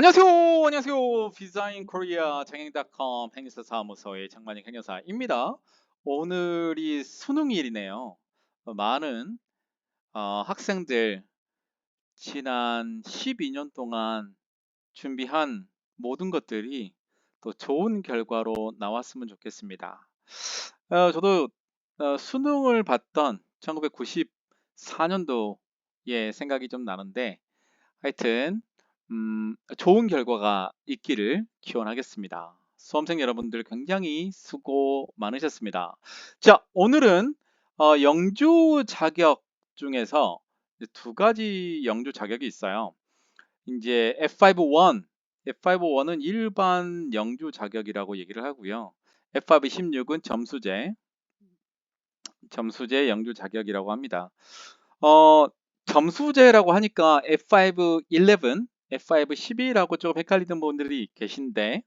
안녕하세요. 안녕하세요. 비자인 코리아 장행닷컴 행사 사무소의 장만익 행여사입니다. 오늘이 수능일이네요. 많은 학생들 지난 12년 동안 준비한 모든 것들이 또 좋은 결과로 나왔으면 좋겠습니다. 저도 수능을 봤던 1994년도의 생각이 좀 나는데 하여튼 좋은 결과가 있기를 기원하겠습니다. 수험생 여러분들 굉장히 수고 많으셨습니다. 자, 오늘은 영주 자격 중에서 이제 두 가지 영주 자격이 있어요. 이제 F51, F51은 일반 영주 자격이라고 얘기를 하고요. F516은 점수제 영주 자격이라고 합니다. 어, 점수제라고 하니까 F511, F512라고 조금 헷갈리는 분들이 계신데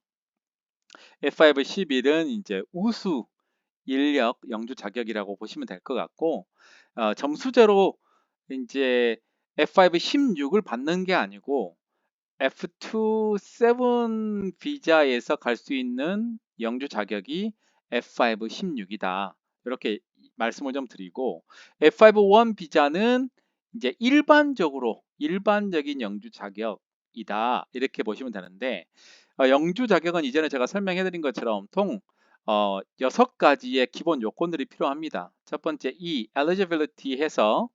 F511은 이제 우수 인력 영주 자격이라고 보시면 될 것 같고 점수제로 이제 F516을 받는 게 아니고 F27 비자에서 갈 수 있는 영주 자격이 F516이다. 이렇게 말씀을 좀 드리고 F51 비자는 이제 일반적인 영주 자격이다. 이렇게 보시면 되는데 영주 자격은 이전에 제가 설명해 드린 것처럼 총 6가지의 기본 요건들이 필요합니다. 첫 번째 eligibility 해서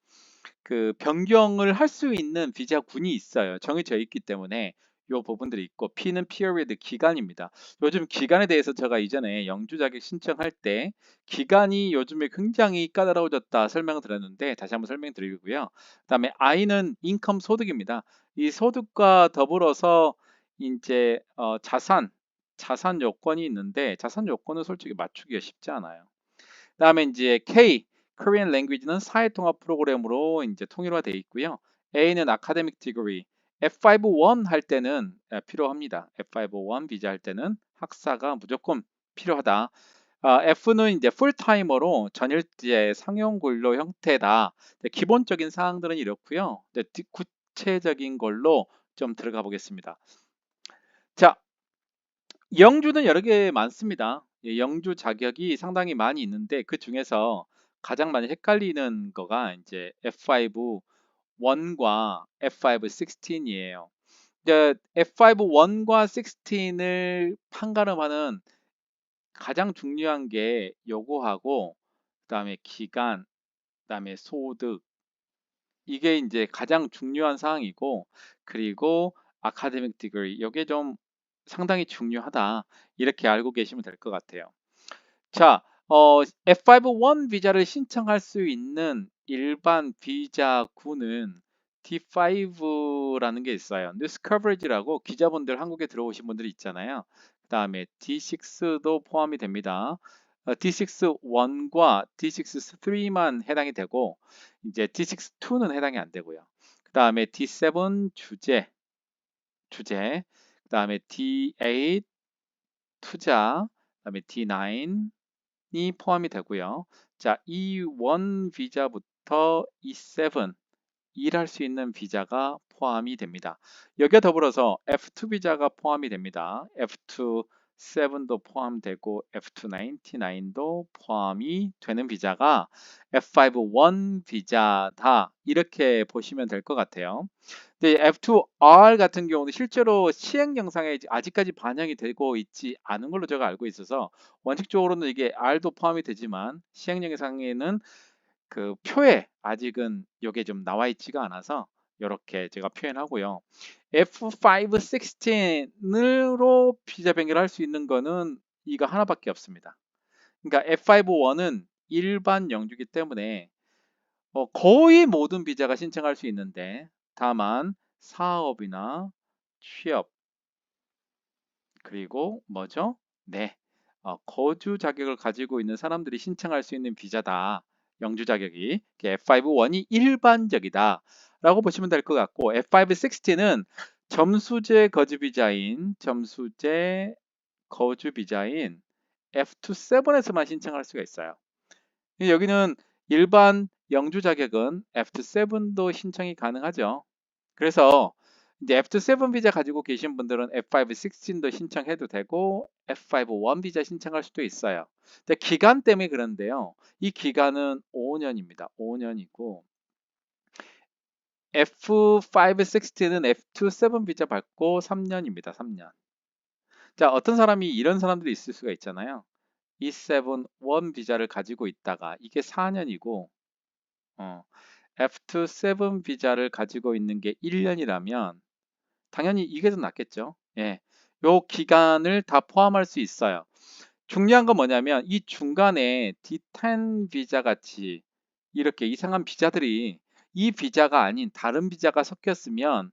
그 변경을 할 수 있는 비자군이 있어요. 정해져 있기 때문에 요 부분들이 있고 P는 period 기간입니다. 요즘 기간에 대해서 제가 이전에 영주 자격 신청할 때 기간이 요즘에 굉장히 까다로워졌다 설명을 드렸는데 다시 한번 설명드리고요. 그다음에 I는 인컴 소득입니다. 이 소득과 더불어서 이제 자산 요건이 있는데 자산 요건은 솔직히 맞추기가 쉽지 않아요. 그다음에 이제 K Korean Language는 사회통합 프로그램으로 이제 통일화되어 있고요. A는 Academic Degree. F51 할 때는 필요합니다. F501 비자 할 때는 학사가 무조건 필요하다. F는 이제 풀타이머로 전일제 상용근로 형태다. 기본적인 사항들은 이렇고요. 구체적인 걸로 좀 들어가 보겠습니다. 자, 영주는 여러 개 많습니다. 영주 자격이 상당히 많이 있는데 그 중에서 가장 많이 헷갈리는 거가 이제 F5-1과 F5-16이에요. 이제 F5-1과 16을 판가름하는 가장 중요한 게 요거하고 그다음에 기간, 그다음에 소득 이게 이제 가장 중요한 사항이고 그리고 아카데믹 디그리 이게 좀 상당히 중요하다. 이렇게 알고 계시면 될 것 같아요. 자, F5-1 비자를 신청할 수 있는 일반 비자군은 D5라는 게 있어요. 뉴스 커버리지라고 기자분들 한국에 들어오신 분들이 있잖아요. 그 다음에 D6도 포함이 됩니다. D6-1과 D6-3만 해당이 되고 이제 D6-2는 해당이 안 되고요. 그 다음에 D7 주제, 그 다음에 D8 투자, 그 다음에 D9이 포함이 되고요. 자, E1 비자부터 E7 일할 수 있는 비자가 포함이 됩니다. 여기에 더불어서 F2 비자가 포함이 됩니다. F2 7도 포함되고 F299도 포함이 되는 비자가 F5-1 비자다. 이렇게 보시면 될 것 같아요. 근데 F2R 같은 경우는 실제로 시행 영상에 아직까지 반영이 되고 있지 않은 걸로 제가 알고 있어서 원칙적으로는 이게 R도 포함이 되지만 시행 영상에는 그 표에 아직은 이게 좀 나와 있지가 않아서 이렇게 제가 표현하고요. F5-16으로 비자 변경을 할 수 있는 거는 이거 하나밖에 없습니다. 그러니까 F5-1은 일반 영주기 때문에 거의 모든 비자가 신청할 수 있는데 다만 사업이나 취업 그리고 뭐죠? 네, 거주 자격을 가지고 있는 사람들이 신청할 수 있는 비자다. 영주 자격이 F5-1이 일반적이다 라고 보시면 될 것 같고 F5-16은 점수제 거주 비자인 F2-7에서만 신청할 수가 있어요. 여기는 일반 영주 자격은 F2-7도 신청이 가능하죠. 그래서 이제 F7 비자 가지고 계신 분들은 F5-16도 신청해도 되고 F5-1 비자 신청할 수도 있어요. 근데 기간 때문에 그런데요. 이 기간은 5년입니다. 5년이고 F5-16는 F2-7 비자 받고 3년입니다. 3년. 자, 어떤 사람이 이런 사람들이 있을 수가 있잖아요. E7-1 비자를 가지고 있다가 이게 4년이고 F2-7 비자를 가지고 있는 게 1년이라면 당연히 이게 더 낫겠죠. 예. 요 기간을 다 포함할 수 있어요. 중요한 건 뭐냐면 이 중간에 D10 비자 같이 이렇게 이상한 비자들이 이 비자가 아닌 다른 비자가 섞였으면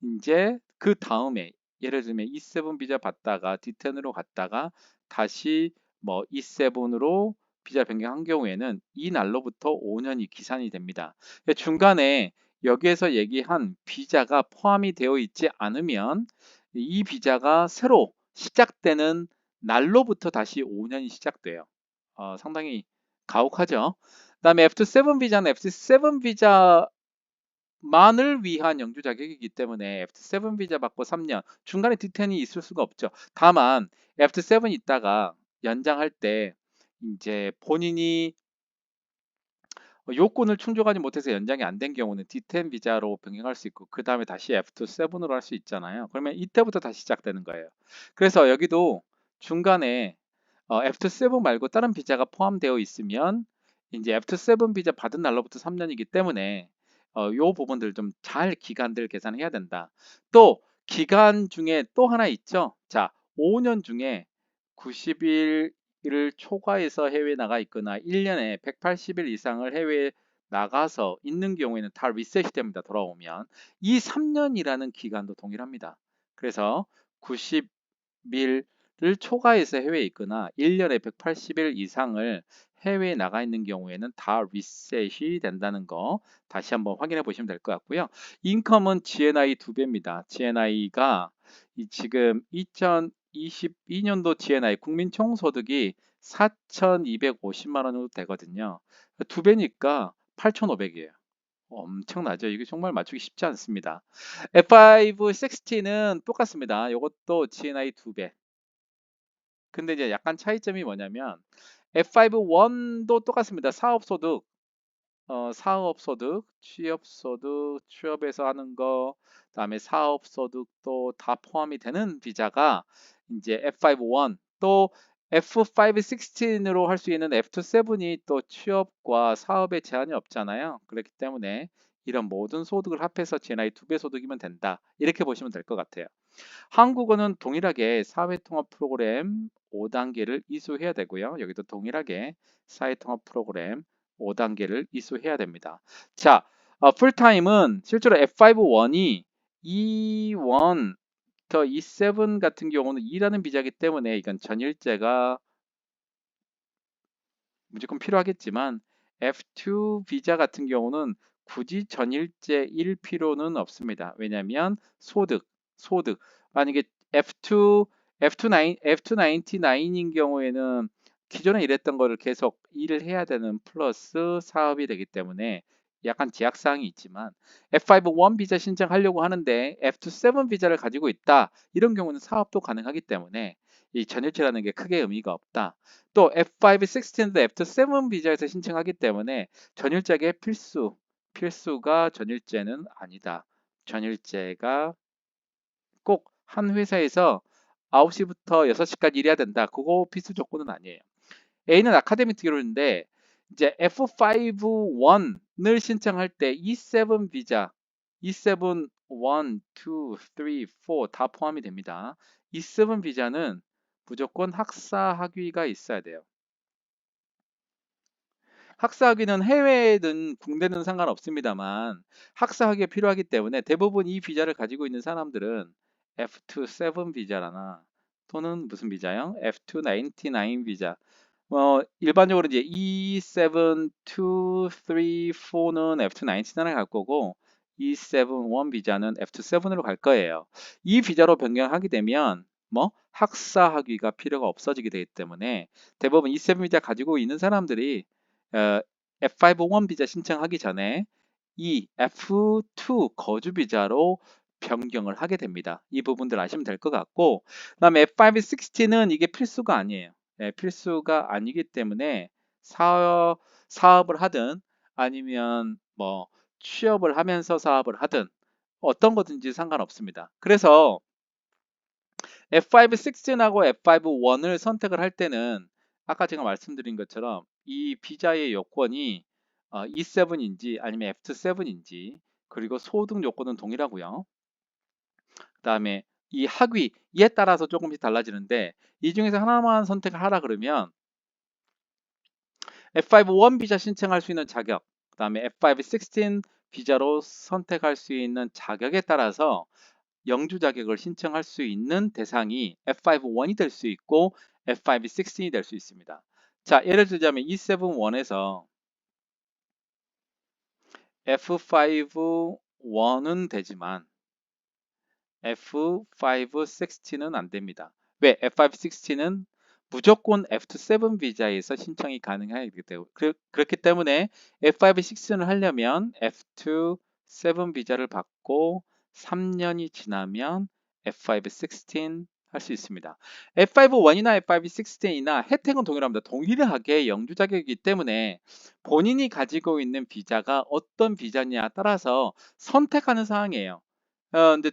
이제 그 다음에 예를 들면 E7 비자 받다가 D10으로 갔다가 다시 뭐 E7으로 비자 변경한 경우에는 이 날로부터 5년이 기산이 됩니다. 중간에 여기에서 얘기한 비자가 포함이 되어 있지 않으면 이 비자가 새로 시작되는 날로부터 다시 5년이 시작돼요. 상당히 가혹하죠. 그다음에 F7 비자는 F7 비자만을 위한 영주 자격이기 때문에 F7 비자 받고 3년 중간에 D10이 있을 수가 없죠. 다만 F7 있다가 연장할 때 이제 본인이 요건을 충족하지 못해서 연장이 안 된 경우는 D10 비자로 변경할 수 있고 그 다음에 다시 F7으로 할 수 있잖아요. 그러면 이때부터 다시 시작되는 거예요. 그래서 여기도 중간에 F7 말고 다른 비자가 포함되어 있으면 이제 F7 비자 받은 날로부터 3년이기 때문에 요 부분들 좀 잘 기간들 계산해야 된다. 또 기간 중에 또 하나 있죠. 자, 5년 중에 90일 을 초과해서 해외에 나가 있거나 1년에 180일 이상을 해외에 나가서 있는 경우에는 다 리셋이 됩니다. 돌아오면 이 3년이라는 기간도 동일합니다. 그래서 90일을 초과해서 해외에 있거나 1년에 180일 이상을 해외에 나가 있는 경우에는 다 리셋이 된다는 거 다시 한번 확인해 보시면 될 것 같고요. 인컴은 GNI 2배입니다. GNI가 지금 2022년도 GNI 국민 총소득이 4,250만 원 정도 되거든요. 2배니까 8,500이에요. 엄청나죠? 이게 정말 맞추기 쉽지 않습니다. F5-16는 똑같습니다. 이것도 GNI 2배. 근데 이제 약간 차이점이 뭐냐면 F5-1도 똑같습니다. 사업소득, 사업소득, 취업소득, 취업에서 하는 거, 그다음에 사업소득도 다 포함이 되는 비자가 이제 F5-1, 또 F5-16으로 할 수 있는 F2-7이 또 취업과 사업에 제한이 없잖아요. 그렇기 때문에 이런 모든 소득을 합해서 GNI 2배 소득이면 된다. 이렇게 보시면 될 것 같아요. 한국어는 동일하게 사회통합 프로그램 5단계를 이수해야 되고요. 여기도 동일하게 사회통합 프로그램 5단계를 이수해야 됩니다. 자, 풀타임은 실제로 F5-1이 E1 더 E7 같은 경우는 2라는 비자이기 때문에 이건 전일제가 무조건 필요하겠지만 F2 비자 같은 경우는 굳이 전일제일 필요는 없습니다. 왜냐하면 소득 만약에 F299인 경우에는 기존에 일했던 거를 계속 일을 해야 되는 플러스 사업이 되기 때문에 약간 제약사항이 있지만 F5-1 비자 신청하려고 하는데 F2-7 비자를 가지고 있다. 이런 경우는 사업도 가능하기 때문에 이 전일제라는 게 크게 의미가 없다. 또 F5-16도 F7 비자에서 신청하기 때문에 전일제의 필수가 전일제는 아니다. 전일제가 꼭 한 회사에서 9시부터 6시까지 일해야 된다. 그거 필수 조건은 아니에요. A는 아카데믹 디그리인데 이제 F5-1을 신청할 때 E7 비자, E7 1, 2, 3, 4 다 포함이 됩니다. E7 비자는 무조건 학사 학위가 있어야 돼요. 학사학위는 해외든 국내든 상관없습니다만 학사학위가 필요하기 때문에 대부분 이 비자를 가지고 있는 사람들은 F2-7 비자라나 또는 무슨 비자요? F2-99 비자. 일반적으로 이제 E7, 2, 3, 4는 F2-99을 갈 거고 E7, 1 비자는 F2-7으로 갈 거예요. 이 비자로 변경하게 되면 학사 학위가 필요가 없어지게 되기 때문에 대부분 E7 비자 가지고 있는 사람들이 F501 비자 신청하기 전에 이 F2 거주 비자로 변경을 하게 됩니다. 이 부분들 아시면 될 것 같고, 그다음에 F560는 이게 필수가 아니에요. 네, 필수가 아니기 때문에 사업을 하든 아니면 뭐 취업을 하면서 사업을 하든 어떤 거든지 상관없습니다. 그래서 F5-16하고 F5-1을 선택을 할 때는 아까 제가 말씀드린 것처럼 이 비자의 요건이 E7인지 아니면 F7인지 그리고 소득 요건은 동일하고요. 그 다음에 이 학위에 따라서 조금씩 달라지는데 이 중에서 하나만 선택을 하라 그러면 F5-1 비자 신청할 수 있는 자격, 그 다음에 F5-16 비자로 선택할 수 있는 자격에 따라서 영주 자격을 신청할 수 있는 대상이 F5-1이 될 수 있고 F5-16이 될 수 있습니다. 자, 예를 들자면 E7-1에서 F5-1은 되지만 F5-16은 안 됩니다. 왜? F5-16은 무조건 F7 비자에서 신청이 가능하기 때문에 그렇기 때문에 F5-16을 하려면 F7 비자를 받고 3년이 지나면 F5-16 할 수 있습니다. F5-1이나 F5-16이나 혜택은 동일합니다. 동일하게 영주 자격이기 때문에 본인이 가지고 있는 비자가 어떤 비자냐에 따라서 선택하는 사항이에요. 근데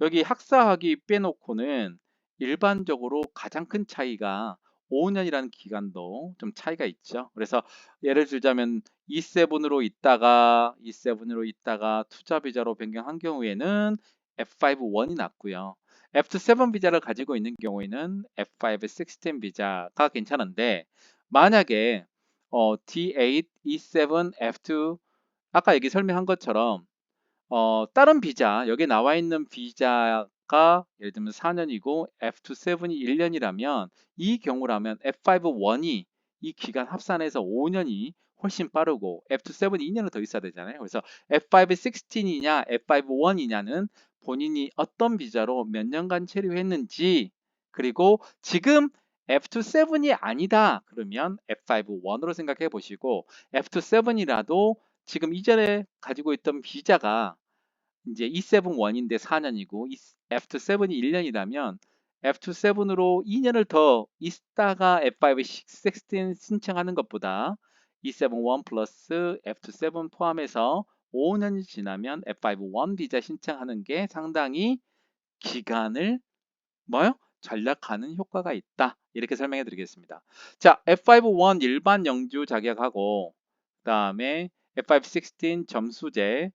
여기 학사학위 빼놓고는 일반적으로 가장 큰 차이가 5년이라는 기간도 좀 차이가 있죠. 그래서 예를 들자면 E7으로 있다가 투자 비자로 변경한 경우에는 F5-1이 낫고요. F7 비자를 가지고 있는 경우에는 F5-16 비자가 괜찮은데 만약에 D8, E7, F2 아까 얘기 설명한 것처럼 다른 비자, 여기 나와 있는 비자가 예를 들면 4년이고 F27이 1년이라면 이 경우라면 F5-1이 이 기간 합산해서 5년이 훨씬 빠르고 F27이 2년을 더 있어야 되잖아요. 그래서 F5-16이냐 F5-1이냐는 본인이 어떤 비자로 몇 년간 체류했는지 그리고 지금 F27이 아니다 그러면 F5-1으로 생각해 보시고 F27이라도 지금 이전에 가지고 있던 비자가 이제 E7-1인데 4년이고 F7이 1년이라면 F7으로 2년을 더 있다가 F5-16 신청하는 것보다 E7-1 플러스 F7 포함해서 5년이 지나면 F5-1 비자 신청하는 게 상당히 기간을 전략하는 효과가 있다. 이렇게 설명해 드리겠습니다. 자, F5-1 일반 영주 자격하고 그 다음에 F5-16 점수제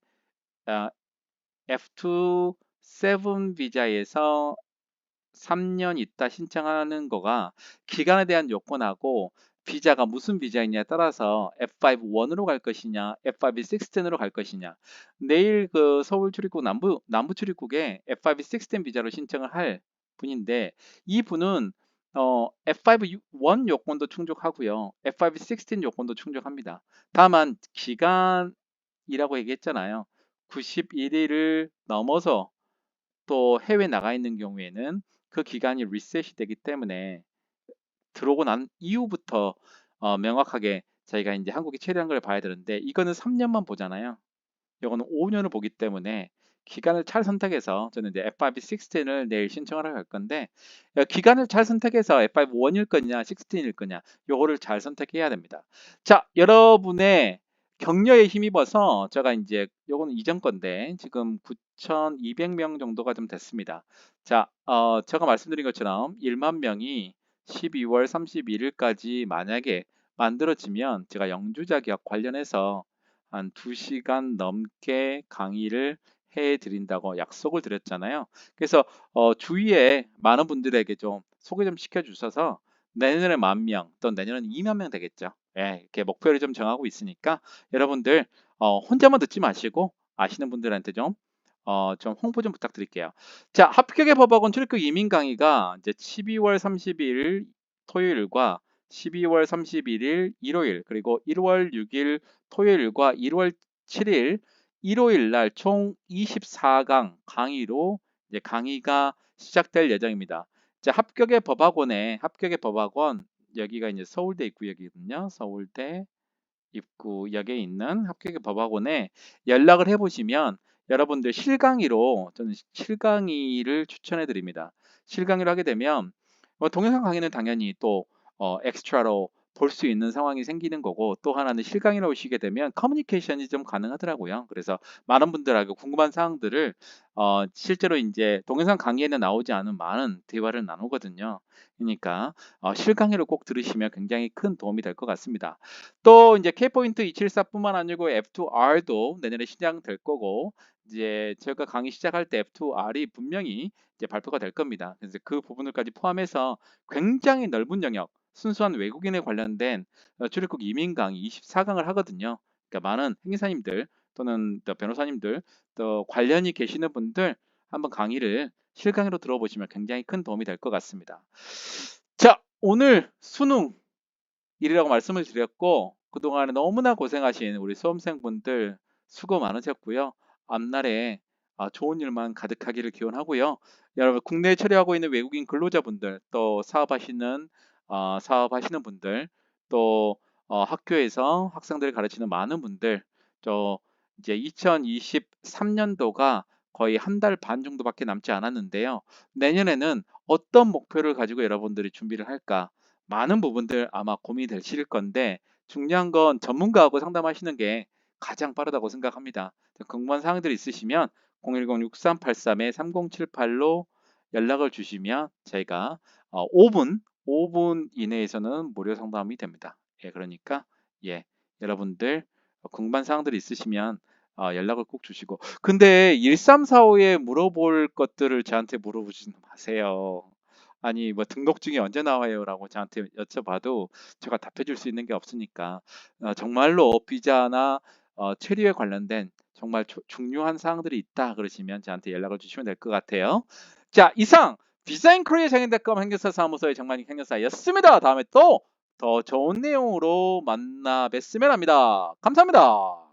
F2-7 비자에서 3년 있다 신청하는 거가 기간에 대한 요건하고 비자가 무슨 비자이냐에 따라서 F5-1으로 갈 것이냐, F5-16으로 갈 것이냐. 내일 그 서울 출입국 남부 출입국에 F5-16 비자로 신청을 할 분인데 이 분은 F5-1 요건도 충족하고요, F5-16 요건도 충족합니다. 다만 기간이라고 얘기했잖아요. 91일을 넘어서 또 해외 나가 있는 경우에는 그 기간이 리셋이 되기 때문에 들어오고 난 이후부터 명확하게 저희가 이제 한국에 체류한 걸 봐야 되는데 이거는 3년만 보잖아요. 이거는 5년을 보기 때문에 기간을 잘 선택해서 저는 이제 F5-16을 내일 신청하러 갈 건데 기간을 잘 선택해서 F5-1일 거냐 16일 거냐 요거를 잘 선택해야 됩니다. 자, 여러분의 격려에 힘입어서 제가 이제 요거는 이전 건데 지금 9,200명 정도가 좀 됐습니다. 자, 제가 말씀드린 것처럼 1만 명이 12월 31일까지 만약에 만들어지면 제가 영주 자격 관련해서 한 2시간 넘게 강의를 해드린다고 약속을 드렸잖아요. 그래서 주위에 많은 분들에게 좀 소개 좀 시켜주셔서 내년에 10,000명 또 내년은 2만 명 되겠죠. 예, 이렇게 목표를 좀 정하고 있으니까 여러분들 혼자만 듣지 마시고 아시는 분들한테 좀 홍보 좀 부탁드릴게요. 자, 합격의 법학원 출입국 이민 강의가 이제 12월 30일 토요일과 12월 31일 일요일 그리고 1월 6일 토요일과 1월 7일 일요일 날 총 24강 강의로 이제 강의가 시작될 예정입니다. 자, 합격의 법학원 여기가 이제 서울대 입구역이거든요. 서울대 입구역에 있는 합격의 법학원에 연락을 해보시면 여러분들 실강의로 저는 실강의를 추천해 드립니다. 실강의를 하게 되면 동영상 강의는 당연히 또 엑스트라로 볼 수 있는 상황이 생기는 거고, 또 하나는 실강의로 오시게 되면 커뮤니케이션이 좀 가능하더라고요. 그래서 많은 분들하고 궁금한 사항들을 실제로 이제 동영상 강의에는 나오지 않은 많은 대화를 나누거든요. 그러니까 실강의를 꼭 들으시면 굉장히 큰 도움이 될 것 같습니다. 또 이제 K포인트 274뿐만 아니고 F2R도 내년에 시작될 거고, 이제 제가 강의 시작할 때 F2R이 분명히 이제 발표가 될 겁니다. 그래서 그 부분을까지 포함해서 굉장히 넓은 영역, 순수한 외국인에 관련된 출입국 이민 강의 24강을 하거든요. 그러니까 많은 행사님들 또는 또 변호사님들 또 관련이 계시는 분들 한번 강의를 실강의로 들어보시면 굉장히 큰 도움이 될 것 같습니다. 자, 오늘 수능 일이라고 말씀을 드렸고, 그동안에 너무나 고생하신 우리 수험생분들 수고 많으셨고요. 앞날에 좋은 일만 가득하기를 기원하고요. 여러분, 국내에 처리하고 있는 외국인 근로자분들, 또 사업하시는 분들, 또 학교에서 학생들을 가르치는 많은 분들, 저 이제 2023년도가 거의 한 달 반 정도밖에 남지 않았는데요. 내년에는 어떤 목표를 가지고 여러분들이 준비를 할까? 많은 부분들 아마 고민이 되실 건데, 중요한 건 전문가하고 상담하시는 게 가장 빠르다고 생각합니다. 궁금한 사항들이 있으시면 010-6383-3078로 연락을 주시면 저희가 5분 이내에서는 무료 상담이 됩니다. 예, 그러니까 예, 여러분들 궁금한 사항들이 있으시면 연락을 꼭 주시고, 근데 1345에 물어볼 것들을 저한테 물어보지 마세요. 아니 뭐 등록증이 언제 나와요라고 저한테 여쭤봐도 제가 답해 줄 수 있는 게 없으니까, 정말로 비자나 체류에 관련된 정말 중요한 사항들이 있다 그러시면 저한테 연락을 주시면 될 것 같아요. 자, 이상 비자인코리아 장인닷컴 행정사 사무소의 정만익 행정사였습니다. 다음에 또 더 좋은 내용으로 만나 뵀으면 합니다. 감사합니다.